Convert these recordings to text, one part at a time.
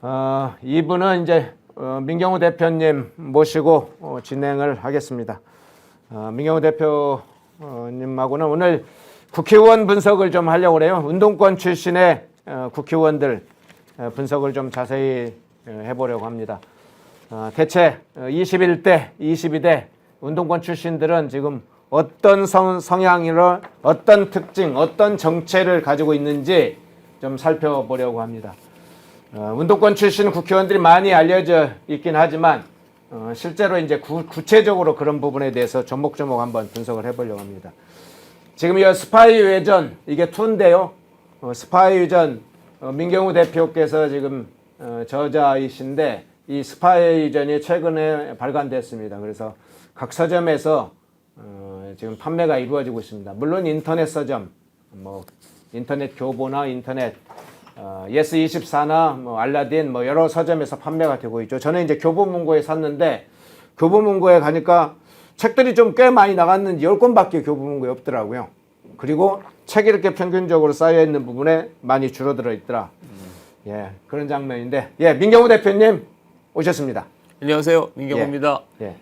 2부는 이제 민경우 대표님 모시고 진행을 하겠습니다. 민경우 대표님하고는 오늘 국회의원 분석을 좀 하려고 그래요. 운동권 출신의 국회의원들 분석을 좀 자세히 해보려고 합니다. 대체 21대, 22대 운동권 출신들은 지금 어떤 성향으로 어떤 특징, 어떤 정체를 가지고 있는지 좀 살펴보려고 합니다. 운동권 출신 국회의원들이 많이 알려져 있긴 하지만 실제로 이제 구체적으로 그런 부분에 대해서 조목조목 한번 분석을 해보려고 합니다. 지금 이 스파이 외전 이게 2인데요. 스파이 외전 민경우 대표께서 지금 저자이신데 이 스파이 외전이 최근에 발간됐습니다. 그래서 각 서점에서 지금 판매가 이루어지고 있습니다. 물론 인터넷 서점, 뭐 인터넷 교보나 인터넷 예스24나 뭐 알라딘 뭐 여러 서점에서 판매가 되고 있죠. 저는 이제 교보문고에 샀는데 교보문고에 가니까 책들이 좀 꽤 많이 나갔는지 10권밖에 교보문고에 없더라고요. 그리고 책이 이렇게 평균적으로 쌓여 있는 부분에 많이 줄어들어 있더라. 예, 그런 장면인데, 예, 민경우 대표님 오셨습니다. 안녕하세요, 민경우입니다. 예.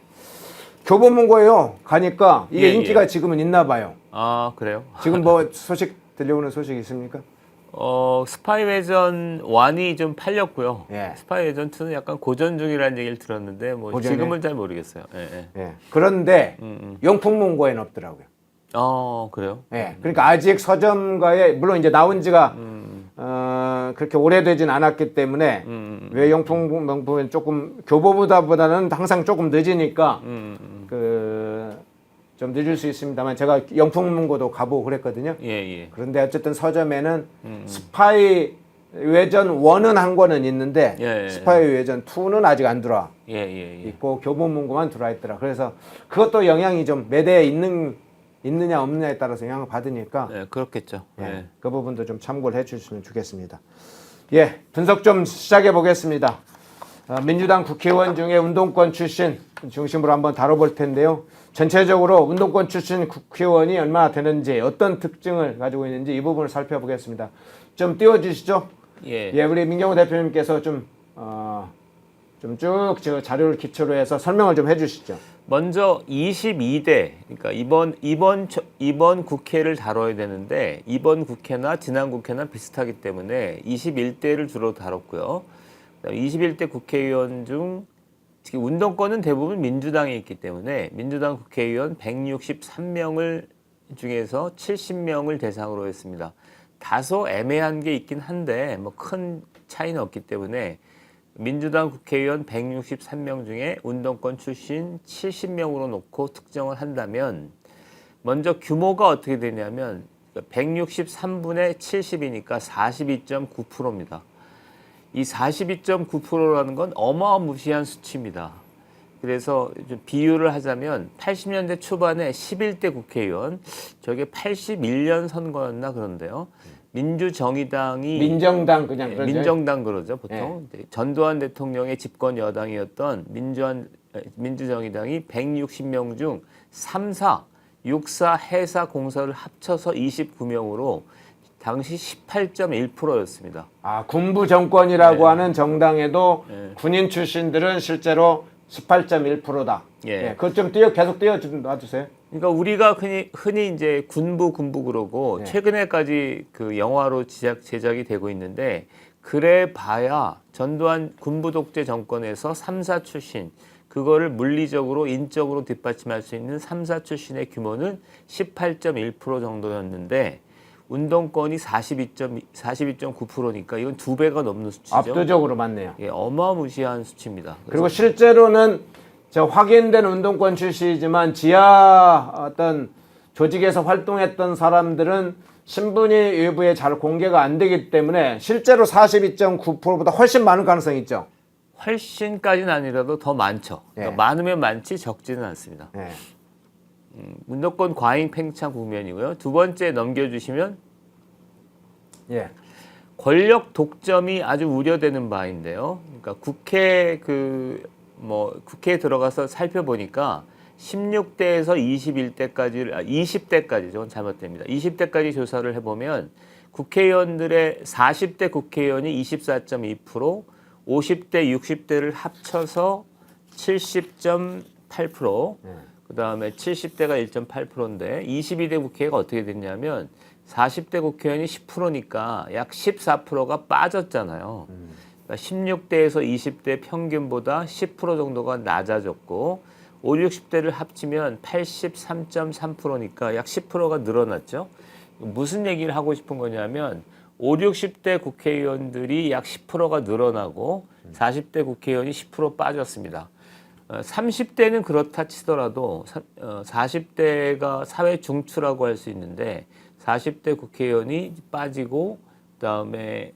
교보문고에요 가니까 이게 인기가 지금은 있나 봐요. 아, 그래요? 지금 뭐 소식 들려오는 소식 있습니까? 스파이 외전 1이 좀 팔렸고요. 예. 스파이 외전 2는 약간 고전 중이라는 얘기를 들었는데 뭐 고전에? 지금은 잘 모르겠어요. 예. 예. 그런데 영풍문고에는 없더라고요. 그래요? 예. 그러니까 아직 서점가에 물론 이제 나온 지가 그렇게 오래되진 않았기 때문에 왜 영풍문고는 조금 교보보다는 항상 조금 늦으니까 좀 늦을 수 있습니다만 제가 영풍문고도 가보고 그랬거든요. 예. 그런데 어쨌든 서점에는 스파이 외전 1은 한 권은 있는데 스파이 외전 2는 아직 안 들어와 있고 교보문고만 들어와 있더라. 그래서 그것도 영향이 좀 매대에 있느냐 없느냐에 따라서 영향을 받으니까 네, 그렇겠죠. 예, 그 부분도 좀 참고를 해주시면 좋겠습니다. 예, 분석 좀 시작해 보겠습니다. 민주당 국회의원 중에 운동권 출신 중심으로 한번 다뤄볼 텐데요. 전체적으로 운동권 출신 국회의원이 얼마나 되는지 어떤 특징을 가지고 있는지 이 부분을 살펴보겠습니다. 좀 띄워주시죠. 예, 우리 민경우 대표님께서 좀 쭉 저 자료를 기초로 해서 설명을 좀 해주시죠. 먼저 22대, 그러니까 이번 국회를 다뤄야 되는데 이번 국회나 지난 국회나 비슷하기 때문에 21대를 주로 다뤘고요. 21대 국회의원 중 특히 운동권은 대부분 민주당에 있기 때문에 민주당 국회의원 163명을 중에서 70명을 대상으로 했습니다. 다소 애매한 게 있긴 한데 뭐 큰 차이는 없기 때문에 민주당 국회의원 163명 중에 운동권 출신 70명으로 놓고 특정을 한다면 먼저 규모가 어떻게 되냐면 163분의 70이니까 42.9%입니다. 이 42.9%라는 건 어마무시한 수치입니다. 그래서 좀 비유를 하자면 80년대 초반에 11대 국회의원, 저게 81년 선거였나 그런데요. 민정당 그냥 그러죠. 민정당 그러죠 보통. 전두환 대통령의 집권 여당이었던 민주정의당이 160명 중 3사, 6사, 해사, 공사를 합쳐서 29명으로 당시 18.1%였습니다. 군부 정권이라고 하는 정당에도 군인 출신들은 실제로 18.1%다. 그것 좀 계속 띄워놔주세요. 그러니까 우리가 흔히 이제 군부 그러고 최근에까지 그 영화로 제작이 되고 있는데 그래 봐야 전두환 군부 독재 정권에서 3사 출신 그거를 물리적으로 인적으로 뒷받침할 수 있는 3사 출신의 규모는 18.1% 정도였는데 운동권이 42.9%니까 이건 2배가 넘는 수치죠. 압도적으로 많네요. 예, 어마무시한 수치입니다. 그리고 실제로는 확인된 운동권 출신이지만 지하 어떤 조직에서 활동했던 사람들은 신분이 외부에 잘 공개가 안 되기 때문에 실제로 42.9%보다 훨씬 많은 가능성이 있죠. 훨씬까지는 아니라도 더 많죠. 그러니까 많으면 많지 적지는 않습니다. 운동권 과잉 팽창 국면이고요. 두 번째 넘겨주시면 권력 독점이 아주 우려되는 바인데요. 그러니까 국회에 들어가서 살펴보니까 16대에서 20대까지 저건 잘못됩니다. 20대까지 조사를 해보면 국회의원들의 40대 국회의원이 24.2%, 50대, 60대를 합쳐서 70.8%, 그다음에 70대가 1.8%인데 22대 국회가 어떻게 됐냐면 40대 국회의원이 10%니까 약 14%가 빠졌잖아요. 그러니까 16대에서 20대 평균보다 10% 정도가 낮아졌고 5, 60대를 합치면 83.3%니까 약 10%가 늘어났죠. 무슨 얘기를 하고 싶은 거냐면 5, 60대 국회의원들이 약 10%가 늘어나고 40대 국회의원이 10% 빠졌습니다. 30대는 그렇다 치더라도 40대가 사회 중추라고 할 수 있는데 40대 국회의원이 빠지고 그다음에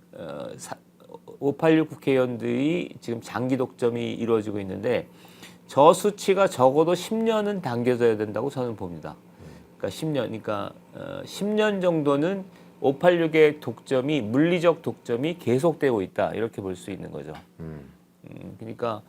586 국회의원들이 지금 장기 독점이 이루어지고 있는데 저 수치가 적어도 10년은 당겨져야 된다고 저는 봅니다. 그러니까 10년, 그러니까 10년 정도는 586의 독점이 물리적 독점이 계속되고 있다 이렇게 볼 수 있는 거죠. 그러니까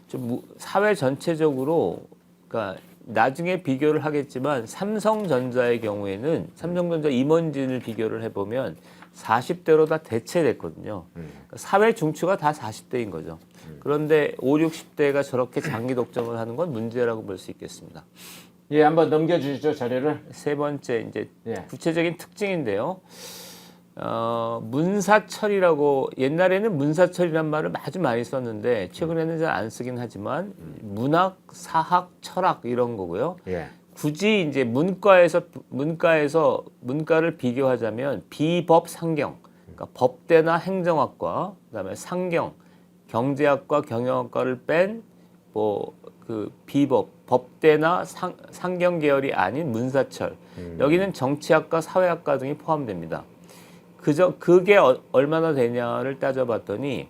좀 사회 전체적으로 그러니까 나중에 비교를 하겠지만 삼성전자의 경우에는 삼성전자 임원진을 비교를 해보면 40대로 다 대체됐거든요. 그러니까 사회 중추가 다 40대인 거죠. 그런데 5, 60대가 저렇게 장기 독점을 하는 건 문제라고 볼 수 있겠습니다. 예, 한번 넘겨주시죠 자료를. 세 번째 이제 예. 구체적인 특징인데요. 문사철이라고 옛날에는 문사철이란 말을 아주 많이 썼는데 최근에는 잘 안 쓰긴 하지만 문학, 사학, 철학 이런 거고요. 예. 굳이 이제 문과를 비교하자면 비법 상경, 그러니까 법대나 행정학과, 그다음에 상경, 경제학과, 경영학과를 뺀 뭐 그 비법, 법대나 상경 계열이 아닌 문사철. 여기는 정치학과, 사회학과 등이 포함됩니다. 그게 얼마나 되냐를 따져봤더니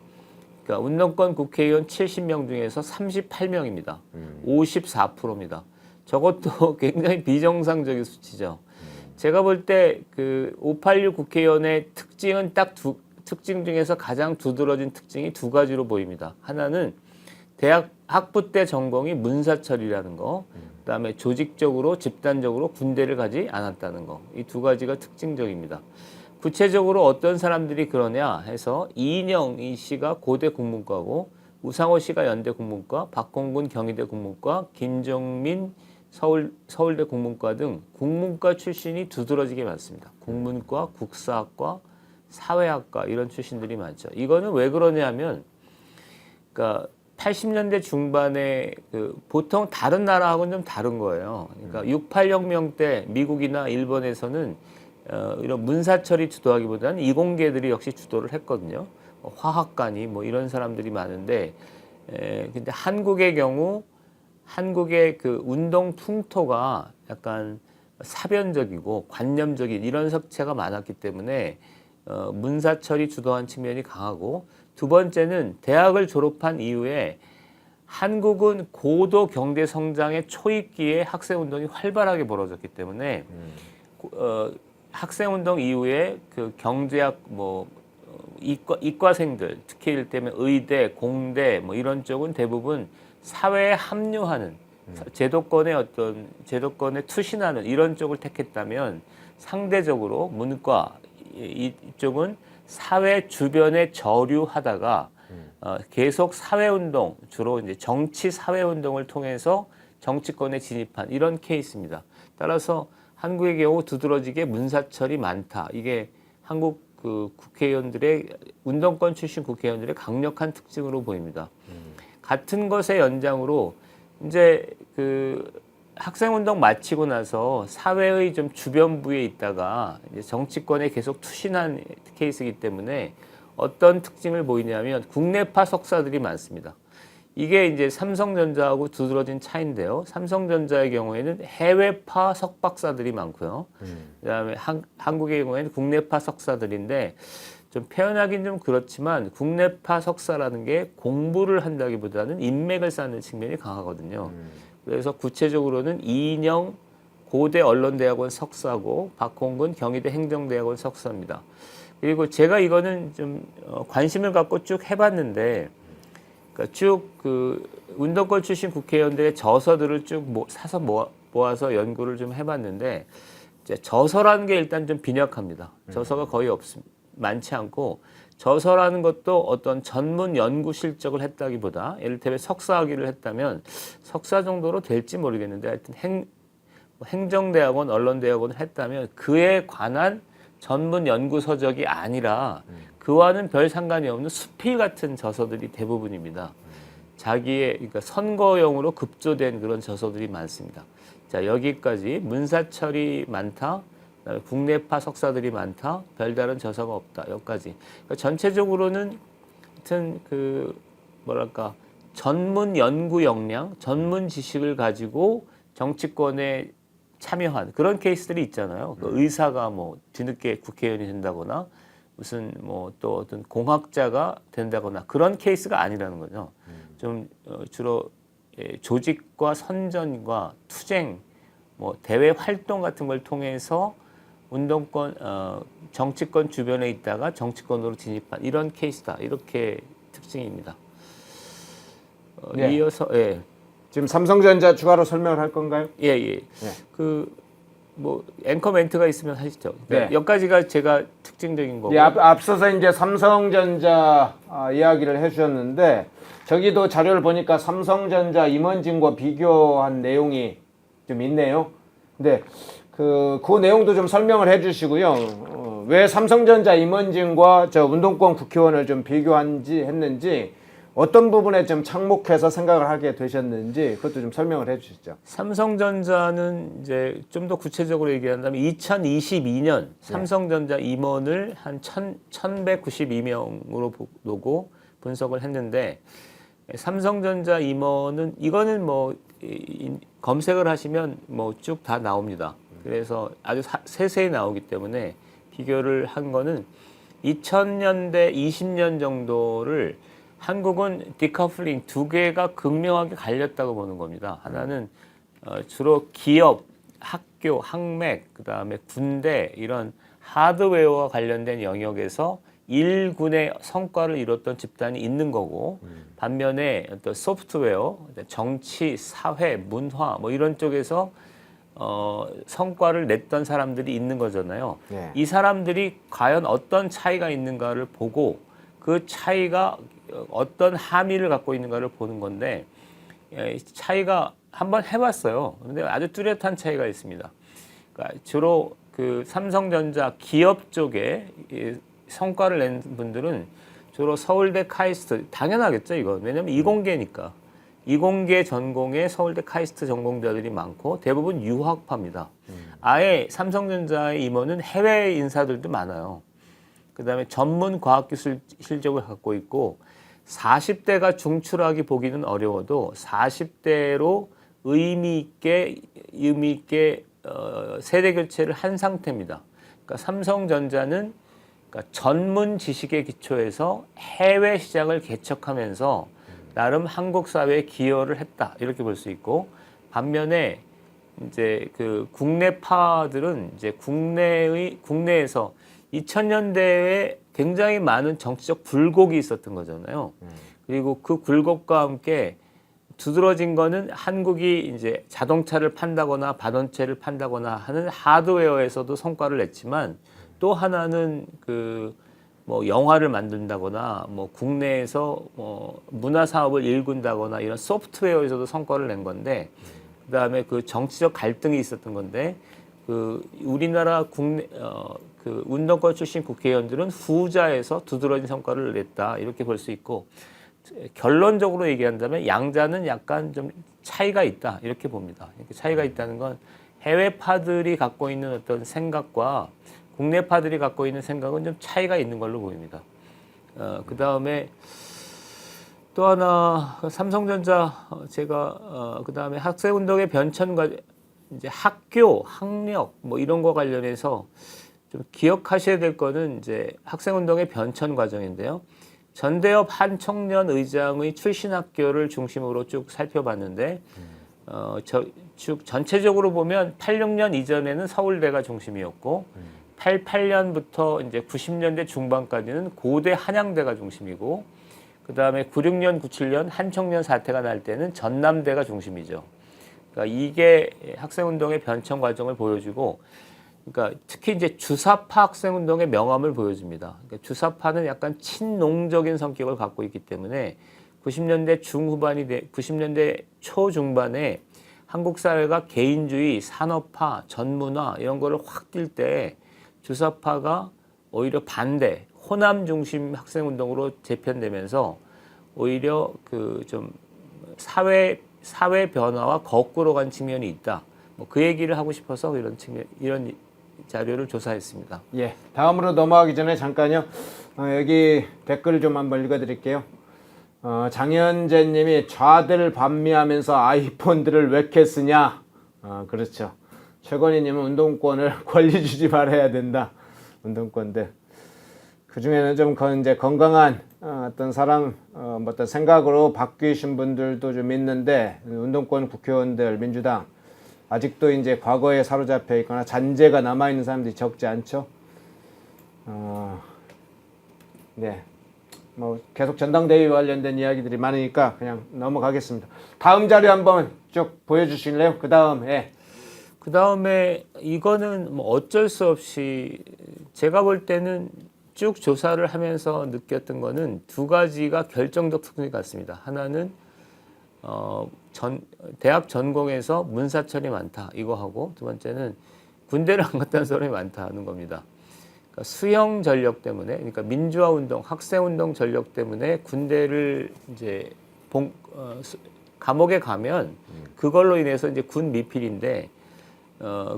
그러니까 운동권 국회의원 70명 중에서 38명입니다. 54%입니다. 저것도 굉장히 비정상적인 수치죠. 제가 볼 때 그 586 국회의원의 특징은 특징 중에서 가장 두드러진 특징이 두 가지로 보입니다. 하나는 대학 학부 때 전공이 문사철이라는 거, 그다음에 조직적으로 집단적으로 군대를 가지 않았다는 거. 이 두 가지가 특징적입니다. 구체적으로 어떤 사람들이 그러냐 해서 이인영 씨가 고대 국문과고 우상호 씨가 연대 국문과, 박홍근 경희대 국문과, 김정민 서울대 국문과 등 국문과 출신이 두드러지게 많습니다. 국문과, 국사학과, 사회학과 이런 출신들이 많죠. 이거는 왜 그러냐면 그러니까 80년대 중반에 보통 다른 나라하고는 좀 다른 거예요. 그러니까 68혁명 때 미국이나 일본에서는 이런 문사철이 주도하기보다는 이공계들이 역시 주도를 했거든요. 화학관이 뭐 이런 사람들이 많은데, 근데 한국의 경우 한국의 그 운동 풍토가 약간 사변적이고 관념적인 이런 색채가 많았기 때문에 문사철이 주도한 측면이 강하고, 두 번째는 대학을 졸업한 이후에 한국은 고도 경제 성장의 초입기에 학생운동이 활발하게 벌어졌기 때문에 학생운동 이후에 그 경제학 이과생들 특히 이를테면 의대, 공대 뭐 이런 쪽은 대부분 사회에 합류하는 제도권에 투신하는 이런 쪽을 택했다면 상대적으로 문과 이쪽은 사회 주변에 저류하다가 계속 사회운동, 주로 이제 정치 사회운동을 통해서 정치권에 진입한 이런 케이스입니다. 따라서 한국의 경우 두드러지게 문사철이 많다. 이게 한국 그 국회의원들의 운동권 출신 국회의원들의 강력한 특징으로 보입니다. 같은 것의 연장으로 이제 그 학생운동 마치고 나서 사회의 좀 주변부에 있다가 이제 정치권에 계속 투신한 케이스이기 때문에 어떤 특징을 보이냐면 국내파 석사들이 많습니다. 이게 이제 삼성전자하고 두드러진 차이인데요. 삼성전자의 경우에는 해외파 석박사들이 많고요. 그다음에 한국의 경우에는 국내파 석사들인데 좀 표현하기는 좀 그렇지만 국내파 석사라는 게 공부를 한다기보다는 인맥을 쌓는 측면이 강하거든요. 그래서 구체적으로는 이인영 고대 언론대학원 석사고 박홍근 경희대 행정대학원 석사입니다. 그리고 제가 이거는 좀 관심을 갖고 쭉 해봤는데, 그러니까 쭉 그 운동권 출신 국회의원들의 저서들을 쭉 사서 모아서 연구를 좀 해봤는데, 이제 저서라는 게 일단 좀 빈약합니다. 저서가 거의 많지 않고 저서라는 것도 어떤 전문 연구 실적을 했다기보다 예를 석사학위를 했다면 석사 정도로 될지 모르겠는데 하여튼 행정대학원, 언론대학원을 했다면 그에 관한 전문 연구 서적이 아니라 그와는 별 상관이 없는 수필 같은 저서들이 대부분입니다. 자기의 그러니까 선거용으로 급조된 그런 저서들이 많습니다. 자, 여기까지 문사철이 많다. 그다음에 국내파 석사들이 많다. 별다른 저서가 없다. 여기까지. 그러니까 전체적으로는 하여튼 뭐랄까 전문 연구 역량, 전문 지식을 가지고 정치권에 참여한 그런 케이스들이 있잖아요. 그 의사가 뭐 뒤늦게 국회의원이 된다거나 무슨 뭐 또 어떤 공학자가 된다거나 그런 케이스가 아니라는 거죠. 좀 주로 조직과 선전과 투쟁, 뭐 대외 활동 같은 걸 통해서 운동권, 정치권 주변에 있다가 정치권으로 진입한 이런 케이스다. 이렇게 특징입니다. 네. 이어서 지금 삼성전자 추가로 설명을 할 건가요? 예. 뭐 앵커 멘트가 있으면 하시죠. 네. 여기까지가 제가 특징적인 거고. 예, 앞서서 이제 삼성전자 이야기를 해주셨는데 저기도 자료를 보니까 삼성전자 임원진과 비교한 내용이 좀 있네요. 근데 그 내용도 좀 설명을 해주시고요. 왜 삼성전자 임원진과 저 운동권 국회의원을 좀 했는지 어떤 부분에 좀 착목해서 생각을 하게 되셨는지 그것도 좀 설명을 해주시죠. 삼성전자는 이제 좀 더 구체적으로 얘기한다면 2022년 삼성전자 임원을 한 1,192명으로 보고 분석을 했는데 삼성전자 임원은 이거는 뭐 검색을 하시면 뭐 쭉 다 나옵니다. 그래서 아주 세세히 나오기 때문에 비교를 한 거는 2000년대 20년 정도를 한국은 디커플링 두 개가 극명하게 갈렸다고 보는 겁니다. 하나는 주로 기업, 학교, 학맥, 그다음에 군대 이런 하드웨어와 관련된 영역에서 일군의 성과를 이뤘던 집단이 있는 거고 반면에 어떤 소프트웨어, 정치, 사회, 문화 뭐 이런 쪽에서 성과를 냈던 사람들이 있는 거잖아요. 네. 이 사람들이 과연 어떤 차이가 있는가를 보고 그 차이가 어떤 함의를 갖고 있는가를 보는 건데 차이가 한번 해봤어요. 그런데 아주 뚜렷한 차이가 있습니다. 그러니까 주로 그 삼성전자 기업 쪽에 성과를 낸 분들은 주로 서울대 카이스트 당연하겠죠 이건 왜냐하면 이공계니까 이공계 전공의 서울대 카이스트 전공자들이 많고 대부분 유학파입니다. 아예 삼성전자의 임원은 해외 인사들도 많아요. 그다음에 전문 과학기술 실적을 갖고 있고 40대가 중출하기 보기는 어려워도 40대로 의미 있게 세대 교체를 한 상태입니다. 그러니까 삼성전자는 그러니까 전문 지식의 기초에서 해외 시장을 개척하면서 나름 한국 사회에 기여를 했다 이렇게 볼 수 있고 반면에 이제 그 국내파들은 이제 국내에서 2000년대에 굉장히 많은 정치적 굴곡이 있었던 거잖아요. 그리고 그 굴곡과 함께 두드러진 거는 한국이 이제 자동차를 판다거나 반도체를 판다거나 하는 하드웨어에서도 성과를 냈지만 또 하나는 뭐 영화를 만든다거나 뭐 국내에서 뭐 문화 사업을 일군다거나 이런 소프트웨어에서도 성과를 낸 건데 그다음에 그 정치적 갈등이 있었던 건데 우리나라 국내 운동권 출신 국회의원들은 후자에서 두드러진 성과를 냈다 이렇게 볼 수 있고 결론적으로 얘기한다면 양자는 약간 좀 차이가 있다 이렇게 봅니다. 이렇게 차이가 있다는 건 해외파들이 갖고 있는 어떤 생각과 국내파들이 갖고 있는 생각은 좀 차이가 있는 걸로 보입니다. 그 다음에 또 하나 삼성전자 제가 그 다음에 학생운동의 변천과 이제 학교, 학력 뭐 이런 거 관련해서 좀 기억하셔야 될 거는 이제 학생운동의 변천 과정인데요. 전대협 한총련 의장의 출신 학교를 중심으로 쭉 살펴봤는데 쭉 전체적으로 보면 86년 이전에는 서울대가 중심이었고 88년부터 이제 90년대 중반까지는 고대 한양대가 중심이고 그 다음에 96년, 97년 한총련 사태가 날 때는 전남대가 중심이죠. 그러니까 이게 학생운동의 변천 과정을 보여주고 그러니까 특히 이제 주사파 학생운동의 명암을 보여줍니다. 그러니까 주사파는 약간 친농적인 성격을 갖고 있기 때문에 90년대 중후반이 90년대 초중반에 한국 사회가 개인주의, 산업화, 전문화 이런 거를 확 뛸 때 주사파가 오히려 반대, 호남 중심 학생운동으로 재편되면서 오히려 그 좀 사회 변화와 거꾸로 간 측면이 있다. 뭐 그 얘기를 하고 싶어서 이런 자료를 조사했습니다. 예, 다음으로 넘어가기 전에 잠깐요. 여기 댓글 좀 한번 읽어드릴게요. 장현재님이 좌들 반미하면서 아이폰들을 왜 이렇게 쓰냐? 그렇죠. 최건희님은 운동권을 권리 주지 말아야 된다. 운동권들. 그 중에는 좀 이제 건강한 어떤 어떤 생각으로 바뀌신 분들도 좀 있는데 운동권 국회의원들 민주당 아직도 이제 과거에 사로잡혀 있거나 잔재가 남아 있는 사람들이 적지 않죠. 네. 뭐 계속 전당대회 관련된 이야기들이 많으니까 그냥 넘어가겠습니다. 다음 자료 한번 쭉 보여주실래요? 그 다음에 이거는 뭐 어쩔 수 없이 제가 볼 때는 쭉 조사를 하면서 느꼈던 거는 두 가지가 결정적 특징이 같습니다. 하나는 대학 전공에서 문사철이 많다 이거 하고 두 번째는 군대를 안 갔다는 사람이 많다는 겁니다. 그러니까 수형 전력 때문에, 그러니까 민주화 운동, 학생 운동 전력 때문에 군대를 이제 감옥에 가면 그걸로 인해서 이제 군 미필인데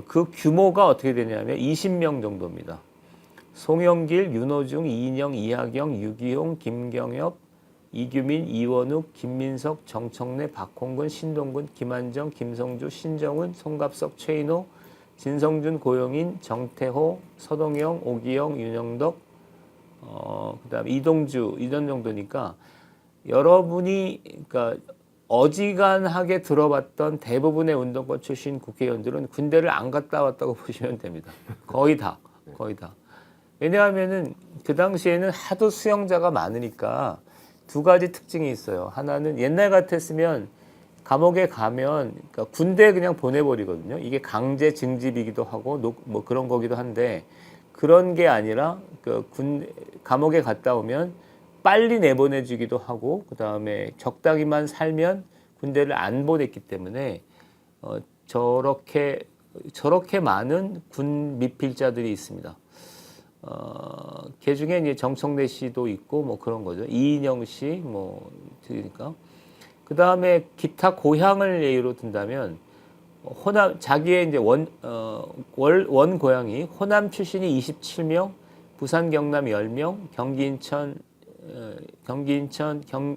그 규모가 어떻게 되냐면 20명 정도입니다. 송영길, 윤호중, 이인영, 이하경, 유기용, 김경엽, 이규민, 이원욱, 김민석, 정청래, 박홍근, 신동근, 김한정, 김성주, 신정은, 송갑석, 최인호, 진성준, 고용인, 정태호, 서동영, 오기영, 윤영덕, 그다음에 이동주 이런 정도니까 여러분이 그러니까 어지간하게 들어봤던 대부분의 운동권 출신 국회의원들은 군대를 안 갔다 왔다고 보시면 됩니다. 거의 다. 왜냐하면은 그 당시에는 하도 수용자가 많으니까 두 가지 특징이 있어요. 하나는 옛날 같았으면 감옥에 가면 그러니까 군대에 그냥 보내버리거든요. 이게 강제 징집이기도 하고 뭐 그런 거기도 한데 그런 게 아니라 감옥에 갔다 오면 빨리 내보내주기도 하고 그 다음에 적당히만 살면 군대를 안 보냈기 때문에 저렇게 많은 군 미필자들이 있습니다. 그 중에 이제 정청래 씨도 있고 뭐 그런 거죠. 이인영 씨 뭐 그러니까 그 다음에 기타 고향을 예로 든다면 호남 자기의 이제 원 고향이 호남 출신이 27명, 부산 경남 10명,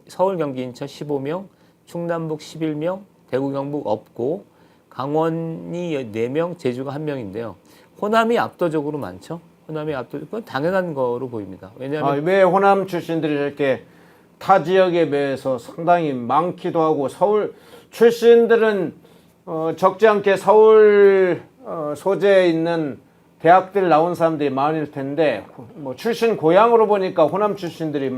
서울 경기 인천 15명, 충남북 11명, 대구 경북 없고 강원이 4명, 제주가 1명인데요. 호남이 압도적으로 많죠. 그건 당연한 거로 보입니다. 왜냐하면 왜 호남 출신들이 이렇게 타 지역에 비해서 상당히 많기도 하고 서울 출신들은 적지 않게 서울 소재에 있는 대학들 나온 사람들이 많을 텐데 뭐 출신 고향으로 보니까 호남 출신들이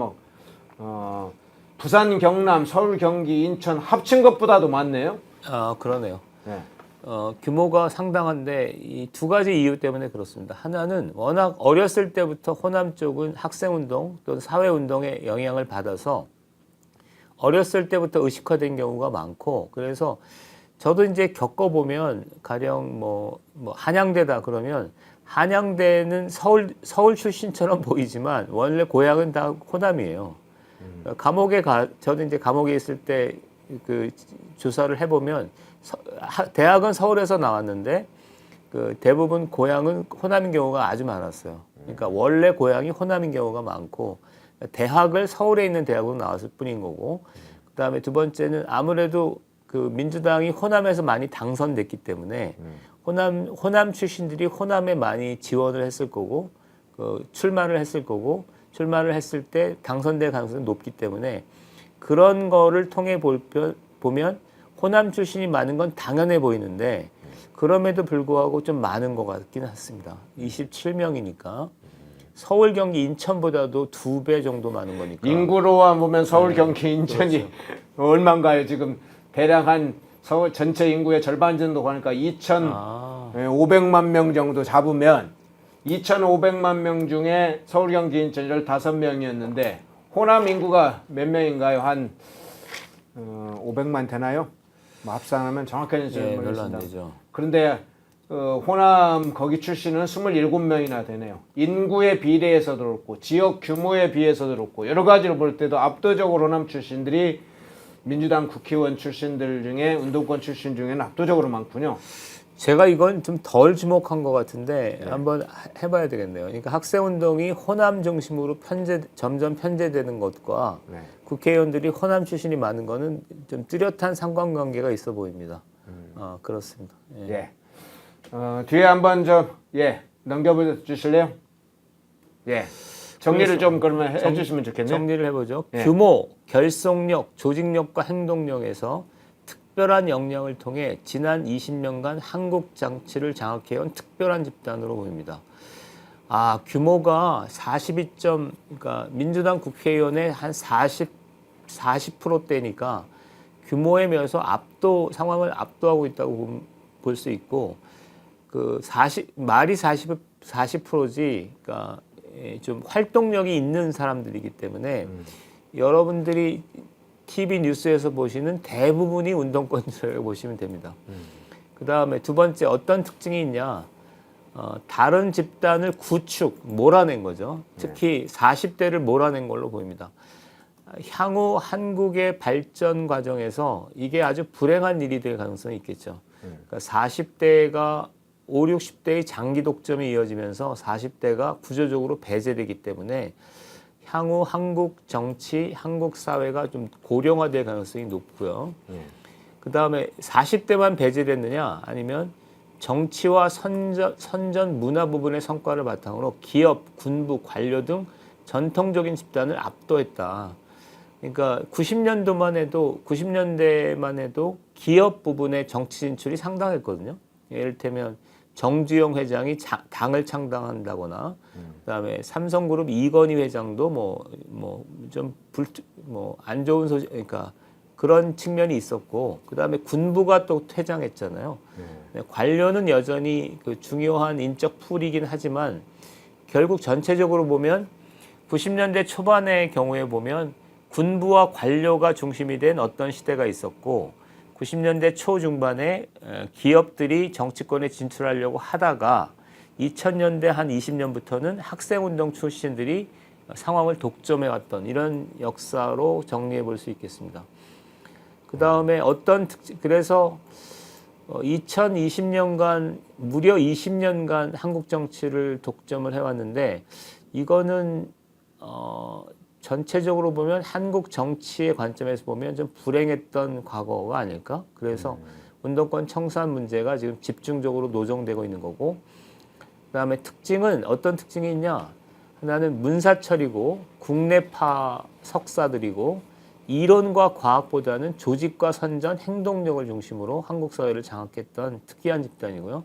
부산, 경남, 서울, 경기, 인천 합친 것보다도 많네요. 그러네요. 네. 규모가 상당한데 이 두 가지 이유 때문에 그렇습니다. 하나는 워낙 어렸을 때부터 호남 쪽은 학생운동 또는 사회운동에 영향을 받아서 어렸을 때부터 의식화된 경우가 많고 그래서 저도 이제 겪어보면 가령 뭐 한양대다 그러면 한양대는 서울 출신처럼 보이지만 원래 고향은 다 호남이에요. 저도 이제 감옥에 있을 때 그 조사를 해보면 대학은 서울에서 나왔는데 그 대부분 고향은 호남인 경우가 아주 많았어요. 그러니까 원래 고향이 호남인 경우가 많고 대학을 서울에 있는 대학으로 나왔을 뿐인 거고 그다음에 두 번째는 아무래도 그 민주당이 호남에서 많이 당선됐기 때문에 호남 출신들이 호남에 많이 지원을 했을 거고 출마를 했을 때 당선될 가능성이 높기 때문에 그런 거를 통해 보면 호남 출신이 많은 건 당연해 보이는데 그럼에도 불구하고 좀 많은 것 같긴 했습니다. 27명이니까 서울, 경기, 인천보다도 2배 정도 많은 거니까. 인구로만 보면 서울, 경기, 인천이 얼마인가요? 지금 대략 한 서울 전체 인구의 절반 정도 가니까 2천 500만 명 정도 잡으면 2,500만 명 중에 서울, 경기, 인천 15명이었는데 호남 인구가 몇 명인가요? 한 500만 되나요? 뭐 합산하면 정확하게 별로 안 모르겠습니다. 되죠. 그런데 호남 거기 출신은 27명이나 되네요. 인구의 비례에서도 그렇고 지역 규모에 비해서도 그렇고 여러 가지로 볼 때도 압도적으로 호남 출신들이 민주당 국회의원 출신들 중에 운동권 출신 중에는 압도적으로 많군요. 제가 이건 좀 덜 주목한 것 같은데 한번 해봐야 되겠네요. 그러니까 학생운동이 호남 중심으로 점점 편제되는 것과 국회의원들이 호남 출신이 많은 거는 좀 뚜렷한 상관관계가 있어 보입니다. 그렇습니다. 예. 뒤에 한번 좀 넘겨보 주실래요? 예. 정리를 좀 그러면 해주시면 좋겠네요. 정리를 해보죠. 규모, 결속력, 조직력과 행동력에서 특별한 역량을 통해 지난 20년간 한국 정치를 장악해온 특별한 집단으로 보입니다. 규모가 42점, 그러니까 민주당 국회의원의 한 40%대니까 규모에 비해서 상황을 압도하고 있다고 볼 수 있고, 말이 40%지, 그러니까 좀 활동력이 있는 사람들이기 때문에 여러분들이 TV 뉴스에서 보시는 대부분이 운동권이라고 보시면 됩니다. 그 다음에 두 번째 어떤 특징이 있냐? 다른 집단을 몰아낸 거죠. 특히 40대를 몰아낸 걸로 보입니다. 향후 한국의 발전 과정에서 이게 아주 불행한 일이 될 가능성이 있겠죠. 그러니까 40대가 5, 60대의 장기 독점이 이어지면서 40대가 구조적으로 배제되기 때문에 향후 한국 정치, 한국 사회가 좀 고령화될 가능성이 높고요. 그 다음에 40대만 배제됐느냐 아니면 정치와 선전 문화 부분의 성과를 바탕으로 기업, 군부, 관료 등 전통적인 집단을 압도했다. 그러니까 90년대만 해도 기업 부분의 정치 진출이 상당했거든요. 이를테면 정주영 회장이 당을 창당한다거나, 그다음에 삼성그룹 이건희 회장도 안 좋은 소식, 그러니까 그런 측면이 있었고, 그다음에 군부가 또 퇴장했잖아요. 관료는 여전히 그 중요한 인적 풀이긴 하지만 결국 전체적으로 보면 90년대 초반의 경우에 보면 군부와 관료가 중심이 된 어떤 시대가 있었고, 90년대 초중반에 기업들이 정치권에 진출하려고 하다가 2000년대 한 20년부터는 학생운동 출신들이 상황을 독점해 왔던 이런 역사로 정리해 볼 수 있겠습니다. 그 다음에 그래서 2020년간 무려 20년간 한국 정치를 독점을 해왔는데 이거는 전체적으로 보면 한국 정치의 관점에서 보면 좀 불행했던 과거가 아닐까? 그래서 운동권 청산 문제가 지금 집중적으로 노정되고 있는 거고, 그다음에 특징은 어떤 특징이 있냐? 하나는 문사철이고 국내파 석사들이고 이론과 과학보다는 조직과 선전, 행동력을 중심으로 한국 사회를 장악했던 특이한 집단이고요.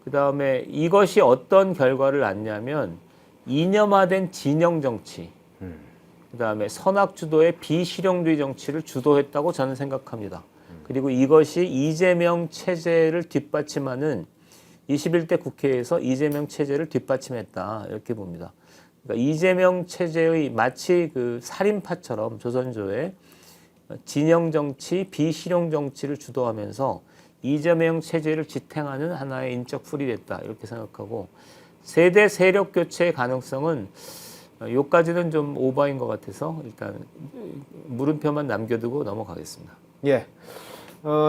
그다음에 이것이 어떤 결과를 낳냐면 이념화된 진영 정치, 그다음에 선악 주도의 비실용주의 정치를 주도했다고 저는 생각합니다. 그리고 이것이 이재명 체제를 뒷받침하는 21대 국회에서 이재명 체제를 뒷받침했다 이렇게 봅니다. 그러니까 이재명 체제의 마치 그 살인파처럼 조선조의 진영 정치, 비실용 정치를 주도하면서 이재명 체제를 지탱하는 하나의 인적 풀이 됐다 이렇게 생각하고, 세대 세력 교체의 가능성은 요까지는 좀 오버인 것 같아서 일단 물음표만 남겨두고 넘어가겠습니다. 예.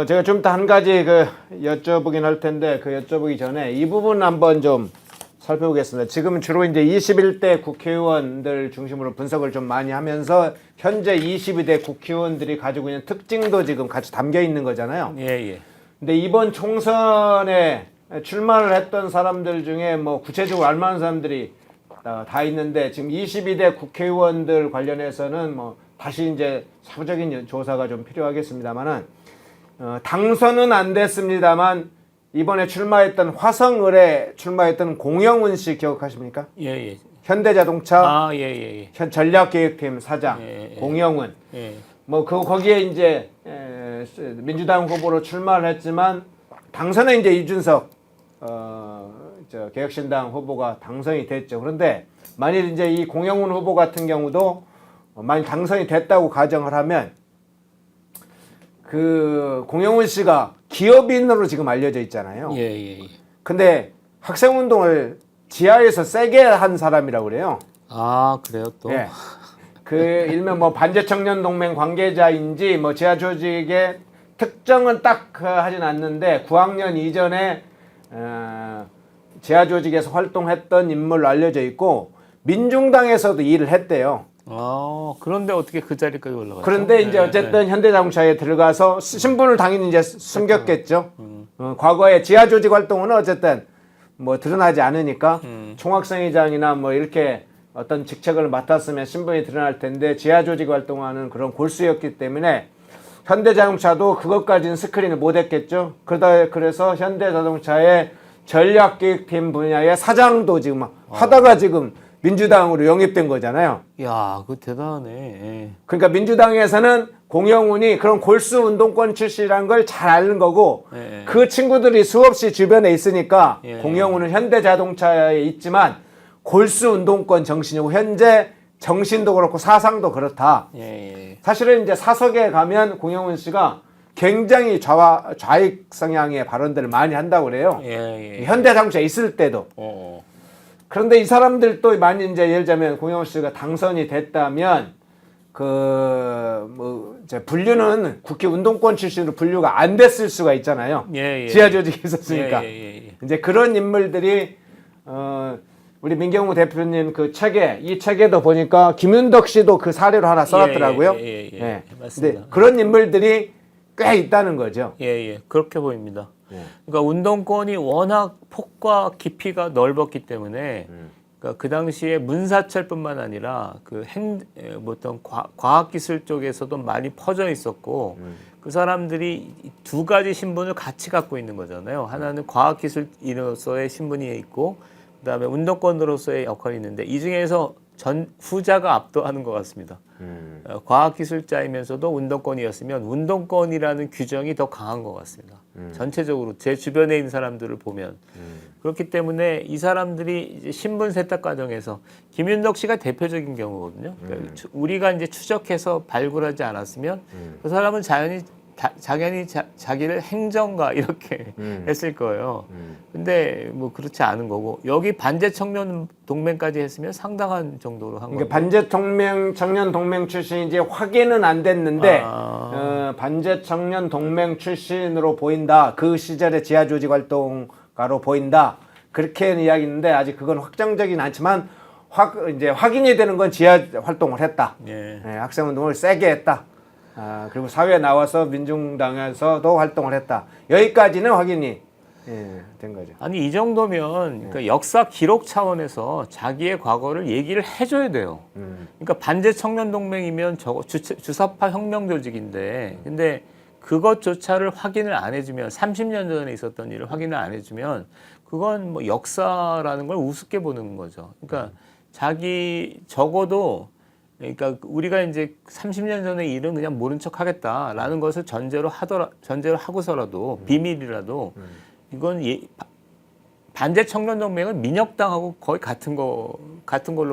제가 좀 이따 한 가지 여쭤보긴 할 텐데 여쭤보기 전에 이 부분 한번 좀 살펴보겠습니다. 지금 주로 이제 21대 국회의원들 중심으로 분석을 좀 많이 하면서 현재 22대 국회의원들이 가지고 있는 특징도 지금 같이 담겨 있는 거잖아요. 예. 근데 이번 총선에 출마를 했던 사람들 중에 구체적으로 알만한 사람들이 다 있는데 지금 22대 국회의원들 관련해서는 다시 이제 사후적인 조사가 좀 필요하겠습니다만은 당선은 안 됐습니다만 이번에 출마했던 화성을에 출마했던 공영훈 씨 기억하십니까? 예. 현대자동차 예. 전략기획팀 사장 공영훈. 거기에 이제 민주당 후보로 출마를 했지만 당선은 이제 이준석 개혁신당 후보가 당선이 됐죠. 그런데 만일 이제 이 공영훈 후보 같은 경우도 만약 당선이 됐다고 가정을 하면 그 공영훈 씨가 기업인으로 지금 알려져 있잖아요. 예. 근데 학생운동을 지하에서 세게 한 사람이라고 그래요. 아, 그래요 또. 예. 그 일명 뭐 반제청년 동맹 관계자인지 뭐 지하 조직의 특정은 딱 하진 않는데 9학년 이전에 지하 조직에서 활동했던 인물로 알려져 있고 민중당에서도 일을 했대요. 아, 그런데 어떻게 그 자리까지 올라갔죠? 그런데 이제 어쨌든 현대자동차에 들어가서 신분을 당연히 이제 숨겼겠죠. 과거에 지하 조직 활동은 어쨌든 뭐 드러나지 않으니까 총학생회장이나 뭐 이렇게 어떤 직책을 맡았으면 신분이 드러날 텐데 지하 조직 활동하는 그런 골수였기 때문에 현대자동차도 그것까지는 스크린을 못했겠죠. 그래서 현대자동차의 전략기획팀 분야의 사장도 지금 하다가 지금 민주당으로 영입된 거잖아요. 야, 그거 대단하네. 예. 그러니까 민주당에서는 공영훈이 그런 골수 운동권 출신이라는 걸 잘 아는 거고 예. 그 친구들이 수없이 주변에 있으니까 예. 공영훈은 현대자동차에 있지만 골수 운동권 정신이고 현재 정신도 그렇고 사상도 그렇다. 예. 사실은 이제 사석에 가면 공영훈 씨가 굉장히 좌익 성향의 발언들을 많이 한다고 그래요. 예. 현대자동차에 있을 때도. 그런데 이 사람들도 많이 이제 예를 들자면 공영훈 씨가 당선이 됐다면 분류는 국회 운동권 출신으로 분류가 안 됐을 수가 있잖아요. 예. 지하 조직에 있었으니까. 예. 이제 그런 인물들이 우리 민경우 대표님 그 책에 이 책에도 보니까 김윤덕 씨도 그 사례로 하나 써놨더라고요. 예. 맞습니다. 근데 그런 인물들이 꽤 있다는 거죠. 예. 그렇게 보입니다. 그러니까 운동권이 워낙 폭과 깊이가 넓었기 때문에 그러니까 그 당시에 문사철뿐만 아니라 그 어떤 과학기술 쪽에서도 많이 퍼져 있었고 그 사람들이 두 가지 신분을 같이 갖고 있는 거잖아요. 하나는 과학기술인으로서의 신분이 있고 그다음에 운동권으로서의 역할이 있는데 이 중에서 후자가 압도하는 것 같습니다. 과학기술자이면서도 운동권이었으면 운동권이라는 규정이 더 강한 것 같습니다. 전체적으로 제 주변에 있는 사람들을 보면 그렇기 때문에 이 사람들이 이제 신분 세탁 과정에서 김윤덕 씨가 대표적인 경우거든요. 그러니까 우리가 이제 추적해서 발굴하지 않았으면 그 사람은 자기를 행정가 이렇게 했을 거예요. 근데 뭐 그렇지 않은 거고 여기 반제 청년 동맹까지 했으면 상당한 정도로 한 거고. 그러니까 반제 청년 동맹 출신인지 확인은 안 됐는데 반제 청년 동맹 출신으로 보인다. 그 시절의 지하 조직 활동가로 보인다. 그렇게 이야기했는데 아직 그건 확정적이진 않지만 이제 확인이 되는 건 지하 활동을 했다. 학생 운동을 세게 했다. 그리고 사회에 나와서 민중당에서도 활동을 했다. 여기까지는 확인이 된 거죠. 아니 이 정도면 그러니까 역사 기록 차원에서 자기의 과거를 얘기를 해줘야 돼요. 그러니까 반제 청년 동맹이면 저거 주사파 혁명 조직인데, 근데 그것조차를 확인을 안 해주면 30년 전에 있었던 일을 확인을 안 해주면 그건 뭐 역사라는 걸 우습게 보는 거죠. 그러니까 적어도 그러니까 우리가 이제 30년 전의 일은 그냥 모른 척 하겠다라는 것을 전제로 하고서라도 비밀이라도 이건 반제 청년 동맹은 민혁당하고 거의 같은 걸로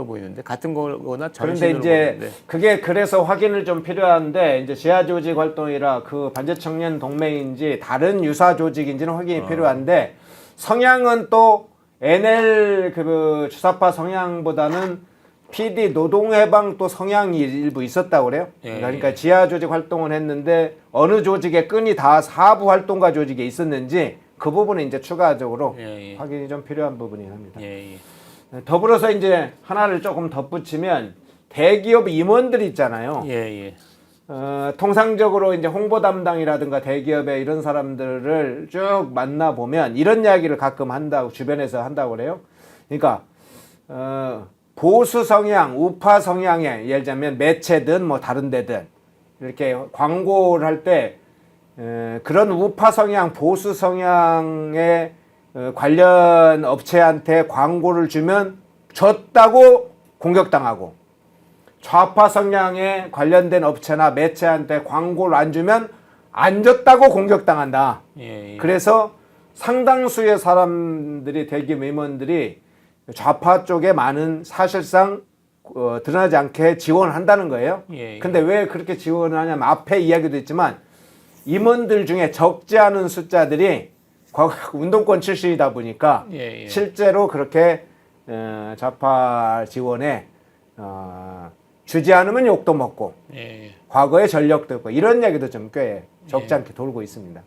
보이는데 같은 거나 그런데 전신으로 이제 보이는데. 그게 그래서 확인을 좀 필요한데 이제 지하 조직 활동이라 그 반제 청년 동맹인지 다른 유사 조직인지는 확인이 필요한데 성향은 또 NL 그 주사파 성향보다는 PD 노동해방 또 성향이 일부 있었다고 그래요. 그러니까 지하 조직 활동을 했는데 어느 조직의 끈이 다 사부 활동가 조직에 있었는지 그 부분은 이제 추가적으로 확인이 좀 필요한 부분이긴 합니다. 더불어서 이제 하나를 조금 덧붙이면 대기업 임원들이 있잖아요. 통상적으로 이제 홍보 담당이라든가 대기업의 이런 사람들을 쭉 만나 보면 이런 이야기를 가끔 주변에서 한다고 그래요. 그러니까 보수 성향, 우파 성향의 예를 들자면 매체든 뭐 다른 데든 이렇게 광고를 할 때 그런 우파 성향, 보수 성향의 관련 업체한테 광고를 주면 졌다고 공격당하고 좌파 성향에 관련된 업체나 매체한테 광고를 안 주면 안 졌다고 공격당한다. 그래서 상당수의 사람들이 대기업 임원들이 좌파 쪽에 많은 사실상 드러나지 않게 지원한다는 거예요. 예. 근데 왜 그렇게 지원을 하냐면 앞에 이야기도 있지만 임원들 중에 적지 않은 숫자들이 운동권 출신이다 보니까 예. 실제로 그렇게 좌파 지원에 주지 않으면 욕도 먹고 예. 과거에 전력도 있고 이런 얘기도 좀 꽤 적지 않게 돌고 있습니다.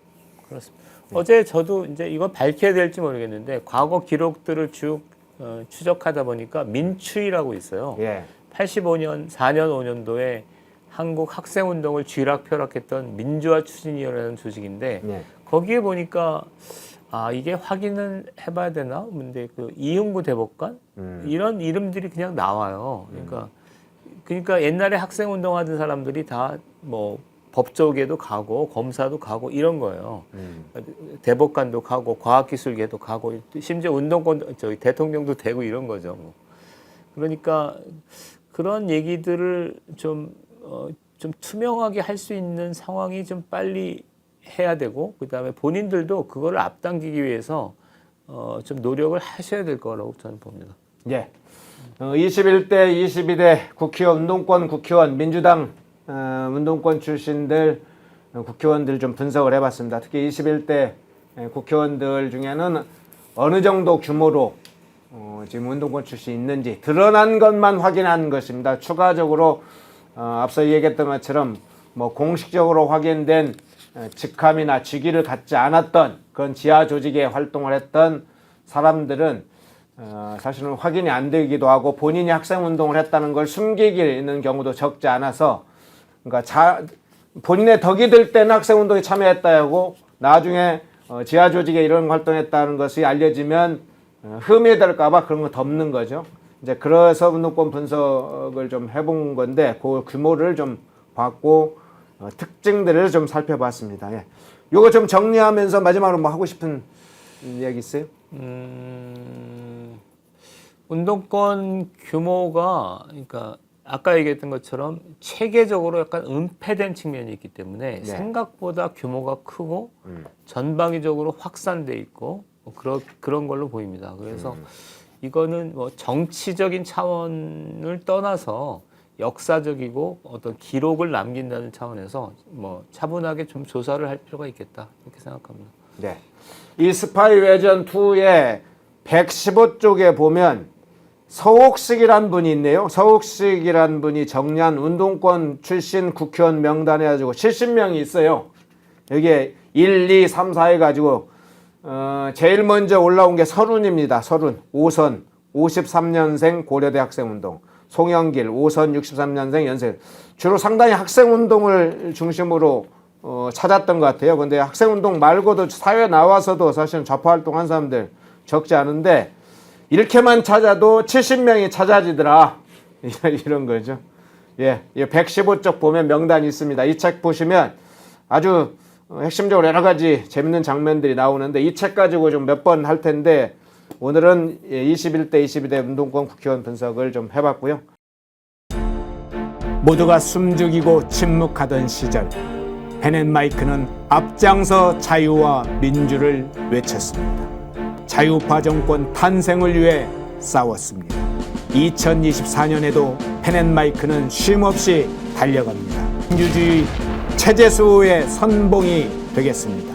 그렇습니다. 어제 저도 이제 이거 밝혀야 될지 모르겠는데 과거 기록들을 쭉 추적하다 보니까 민추이라고 있어요. 예. 85년 4년 5년도에 한국 학생운동을 쥐락펴락했던 민주화 추진위원회라는 조직인데 예. 거기에 보니까 이게 확인을 해봐야 되나? 근데 그 이응구 대법관 이런 이름들이 그냥 나와요. 그러니까 옛날에 학생운동하던 사람들이 다 뭐 법조계도 가고 검사도 가고 이런 거예요. 대법관도 가고 과학기술계도 가고 심지어 운동권 대통령도 되고 이런 거죠. 뭐. 그러니까 그런 얘기들을 좀 투명하게 할 수 있는 상황이 좀 빨리 해야 되고 그다음에 본인들도 그거를 앞당기기 위해서 좀 노력을 하셔야 될 거라고 저는 봅니다. 예. 21대, 22대 국회의원, 운동권 국회의원, 민주당 운동권 출신들 국회의원들 좀 분석을 해봤습니다. 특히 21대 국회의원들 중에는 어느 정도 규모로 지금 운동권 출신이 있는지 드러난 것만 확인한 것입니다. 추가적으로 앞서 얘기했던 것처럼 뭐 공식적으로 확인된 직함이나 직위를 갖지 않았던 그런 지하 조직에 활동을 했던 사람들은 사실은 확인이 안 되기도 하고 본인이 학생운동을 했다는 걸 숨기는 경우도 적지 않아서 그러니까 본인의 덕이 들 때는 학생운동에 참여했다 하고 나중에 지하 조직에 이런 활동했다는 것이 알려지면 흠이 될까봐 그런 거 덮는 거죠. 이제 그래서 운동권 분석을 좀 해본 건데 그 규모를 좀 봤고 특징들을 좀 살펴봤습니다. 예. 요거 좀 정리하면서 마지막으로 뭐 하고 싶은 이야기 있어요? 운동권 규모가 그러니까 아까 얘기했던 것처럼 체계적으로 약간 은폐된 측면이 있기 때문에 생각보다 규모가 크고 전방위적으로 확산돼 있고 그런 걸로 보입니다. 그래서 이거는 뭐 정치적인 차원을 떠나서 역사적이고 어떤 기록을 남긴다는 차원에서 뭐 차분하게 좀 조사를 할 필요가 있겠다 이렇게 생각합니다. 네. 이 스파이 외전 2의 115쪽에 보면 서옥식이란 분이 있네요. 서옥식이란 분이 정리한 운동권 출신 국회의원 명단에 가지고 70명이 있어요. 여기에 1, 2, 3, 4 해가지고 제일 먼저 올라온 게 서른입니다. 서른 5선 53년생 고려대 학생운동, 송영길 5선 63년생 연세. 주로 상당히 학생운동을 중심으로 찾았던 것 같아요. 근데 학생운동 말고도 사회에 나와서도 사실은 좌파활동한 사람들 적지 않은데 이렇게만 찾아도 70명이 찾아지더라. 이런 거죠. 예, 115쪽 보면 명단이 있습니다. 이 책 보시면 아주 핵심적으로 여러 가지 재밌는 장면들이 나오는데 이 책 가지고 좀 몇 번 할 텐데 오늘은 21대, 22대 운동권 국회의원 분석을 좀 해봤고요. 모두가 숨죽이고 침묵하던 시절 펜앤마이크는 앞장서 자유와 민주를 외쳤습니다. 자유파 정권 탄생을 위해 싸웠습니다. 2024년에도 펜앤마이크는 쉼없이 달려갑니다. 민주주의 체제 수호의 선봉이 되겠습니다.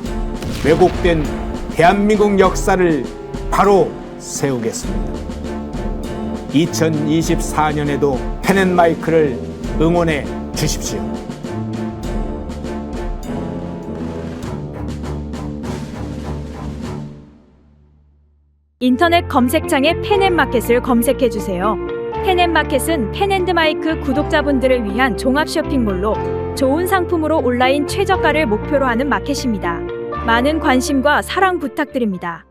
왜곡된 대한민국 역사를 바로 세우겠습니다. 2024년에도 펜앤마이크를 응원해 주십시오. 인터넷 검색창에 펜앤마켓을 검색해주세요. 펜앤마켓은 펜앤드마이크 구독자분들을 위한 종합 쇼핑몰로 좋은 상품으로 온라인 최저가를 목표로 하는 마켓입니다. 많은 관심과 사랑 부탁드립니다.